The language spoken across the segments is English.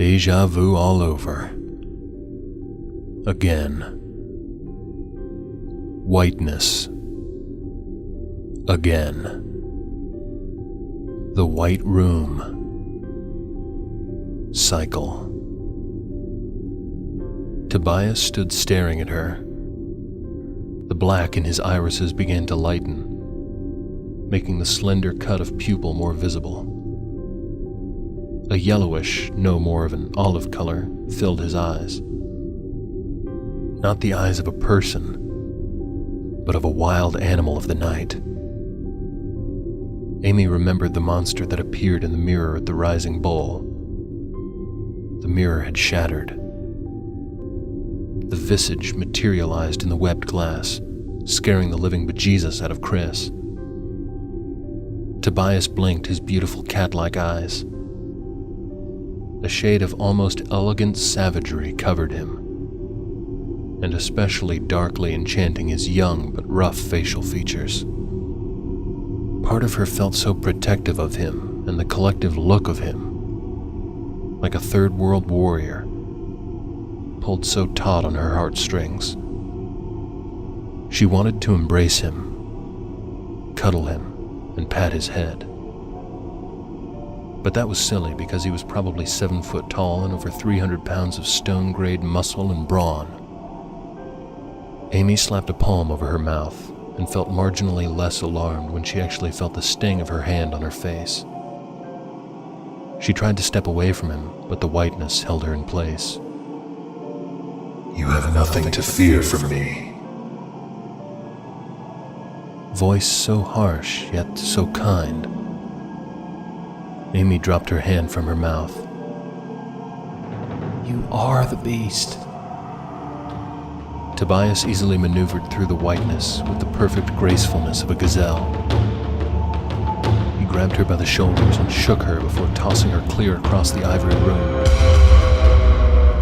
Deja vu all over. Again. Whiteness. Again. The white room. Cycle. Tobias stood staring at her. The black in his irises began to lighten, making the slender cut of pupil more visible. A yellowish, no more of an olive color, filled his eyes. Not the eyes of a person, but of a wild animal of the night. Amy remembered the monster that appeared in the mirror at the Rising Bull. The mirror had shattered. The visage materialized in the webbed glass, scaring the living bejesus out of Chris. Tobias blinked his beautiful cat-like eyes. A shade of almost elegant savagery covered him, and especially darkly enchanting his young but rough facial features. Part of her felt so protective of him and the collective look of him, like a third world warrior, pulled so taut on her heartstrings. She wanted to embrace him, cuddle him, and pat his head. But that was silly because he was probably 7 foot tall and over 300 pounds of stone-grade muscle and brawn. Amy slapped a palm over her mouth and felt marginally less alarmed when she actually felt the sting of her hand on her face. She tried to step away from him, but the whiteness held her in place. You have nothing to fear from me. Voice so harsh, yet so kind. Amy dropped her hand from her mouth. You are the beast. Tobias easily maneuvered through the whiteness with the perfect gracefulness of a gazelle. He grabbed her by the shoulders and shook her before tossing her clear across the ivory room.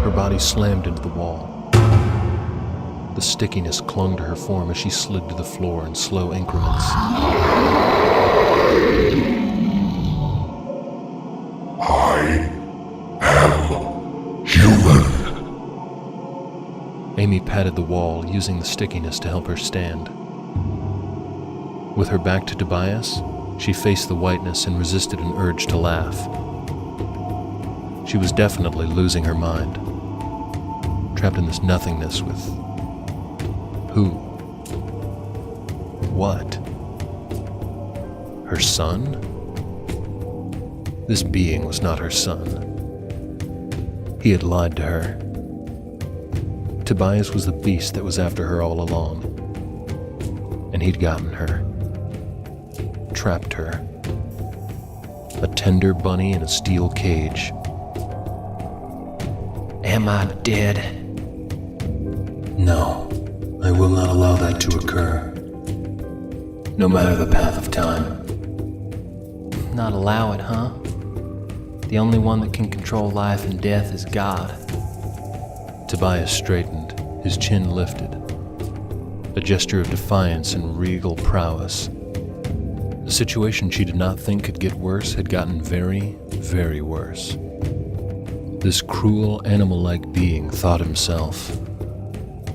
Her body slammed into the wall. The stickiness clung to her form as she slid to the floor in slow increments. I am human. Amy patted the wall, using the stickiness to help her stand. With her back to Tobias, she faced the whiteness and resisted an urge to laugh. She was definitely losing her mind, trapped in this nothingness with who? What? Her son? This being was not her son. He had lied to her. Tobias was the beast that was after her all along. And he'd gotten her. Trapped her. A tender bunny in a steel cage. Am I dead? No, I will not allow that to occur. No matter the path of time. Not allow it, huh? The only one that can control life and death is God. Tobias straightened, his chin lifted. A gesture of defiance and regal prowess. The situation she did not think could get worse had gotten very, very worse. This cruel, animal-like being thought himself.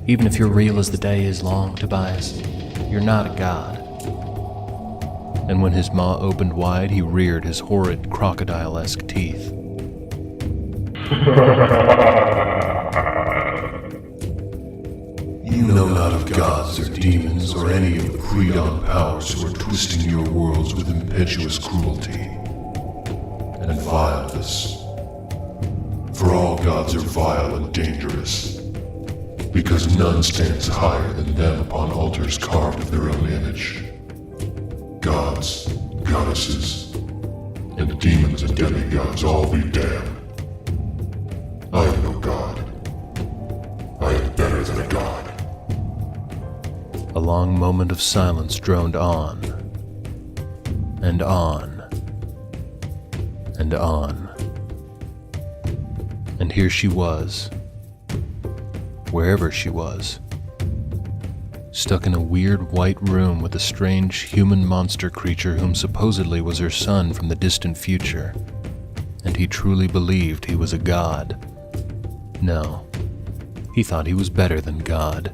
Even if you're real as the day is long, Tobias, you're not a god. And when his maw opened wide, he reared his horrid crocodile-esque teeth. You know not of gods or demons or any of the pre-dawn powers who are twisting your worlds with impetuous cruelty and vileness. For all gods are vile and dangerous, because none stands higher than them upon altars carved of their own image. Gods, goddesses, and demons and demigods all be damned. I am no god. I am better than a god. A long moment of silence droned on, and on, and on. And here she was, wherever she was, stuck in a weird white room with a strange human monster creature whom supposedly was her son from the distant future, and he truly believed he was a god. No, he thought he was better than God.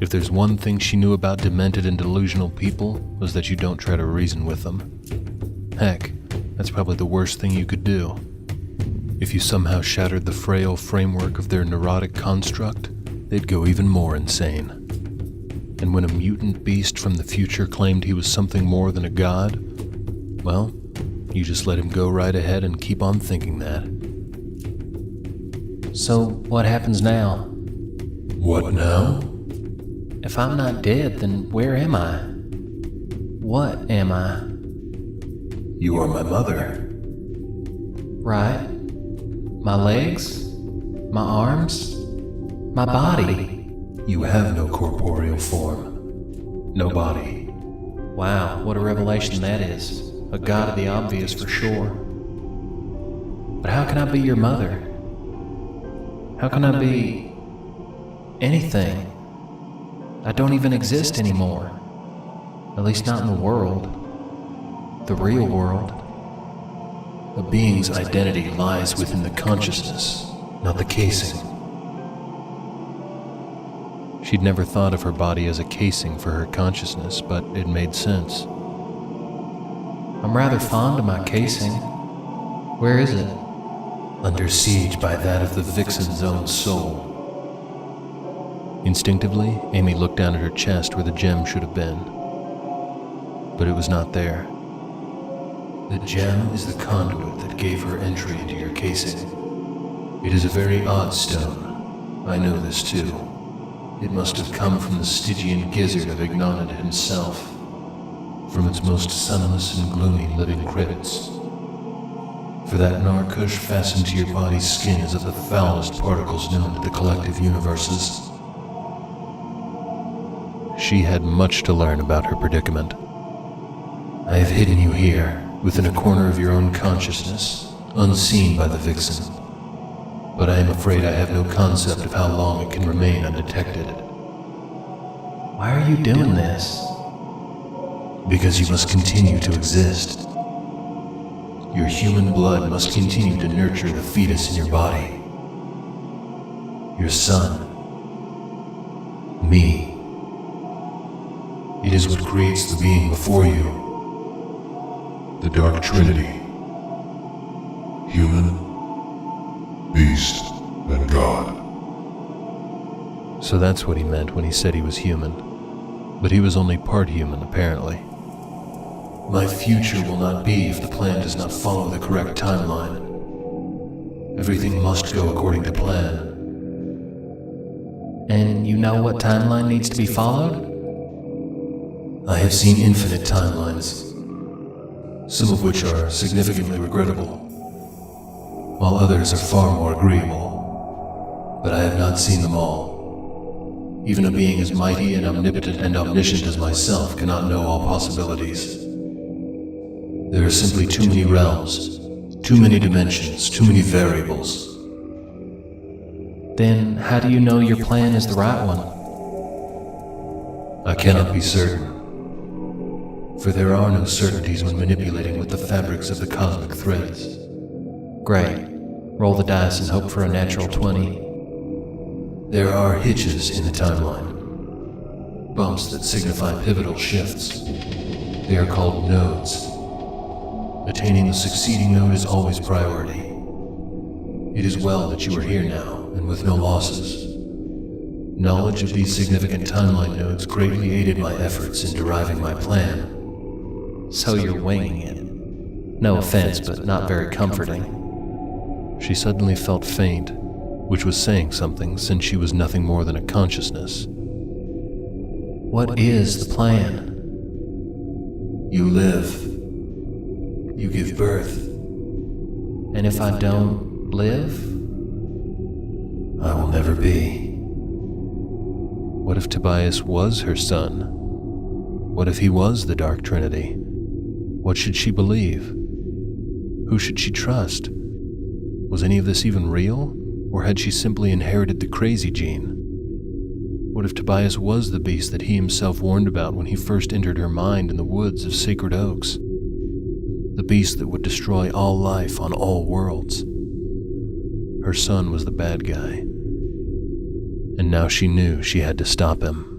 If there's one thing she knew about demented and delusional people, was that you don't try to reason with them. Heck, that's probably the worst thing you could do. If you somehow shattered the frail framework of their neurotic construct, they'd go even more insane. And when a mutant beast from the future claimed he was something more than a god, well, you just let him go right ahead and keep on thinking that. So, what happens now? What now? If I'm not dead, then where am I? What am I? You are my mother. Right? My legs? My arms? My body? You have no corporeal form. No body. Wow, what a revelation that is. A god of the obvious for sure. But how can I be your mother? How can I be anything? I don't even exist anymore. At least not in the world. The real world. A being's identity lies within the consciousness, not the casing. She'd never thought of her body as a casing for her consciousness, but it made sense. I'm rather fond of my casing. Where is it? Under siege by that of the vixen's own soul. Instinctively, Amy looked down at her chest where the gem should have been. But it was not there. The gem is the conduit that gave her entry into your casing. It is a very odd stone. I know this too. It must have come from the Stygian gizzard of Ignonid himself, from its most sunless and gloomy living crypts. For that Narkush fastened to your body's skin is of the foulest particles known to the collective universes. She had much to learn about her predicament. I have hidden you here, within a corner of your own consciousness, unseen by the vixen. But I am afraid I have no concept of how long it can remain undetected. Why are you doing this? Because you must continue to exist. Your human blood must continue to nurture the fetus in your body. Your son. Me. It is what creates the being before you. The Dark Trinity. Human, beast, and God. So that's what he meant when he said he was human. But he was only part human, apparently. My future will not be if the plan does not follow the correct timeline. Everything must go according to plan. And you know what timeline needs to be followed? I have seen infinite timelines, some of which are significantly regrettable, while others are far more agreeable. But I have not seen them all. Even a being as mighty and omnipotent and omniscient as myself cannot know all possibilities. There are simply too many realms, too many dimensions, too many variables. Then how do you know your plan is the right one? I cannot be certain, for there are no certainties when manipulating with the fabrics of the cosmic threads. Great. Roll the dice and hope for a natural 20. There are hitches in the timeline, bumps that signify pivotal shifts. They are called nodes. Attaining the succeeding node is always priority. It is well that you are here now, and with no losses. Knowledge of these significant timeline nodes greatly aided my efforts in deriving my plan. So you're winging it. No offense, but not very comforting. She suddenly felt faint, which was saying something since she was nothing more than a consciousness. What is the plan? You live. You give birth. And if I don't live? I will never be. What if Tobias was her son? What if he was the Dark Trinity? What should she believe? Who should she trust? Was any of this even real? Or had she simply inherited the crazy gene? What if Tobias was the beast that he himself warned about when he first entered her mind in the woods of Sacred Oaks? the beast that would destroy all life on all worlds. Her son was the bad guy, and now she knew she had to stop him.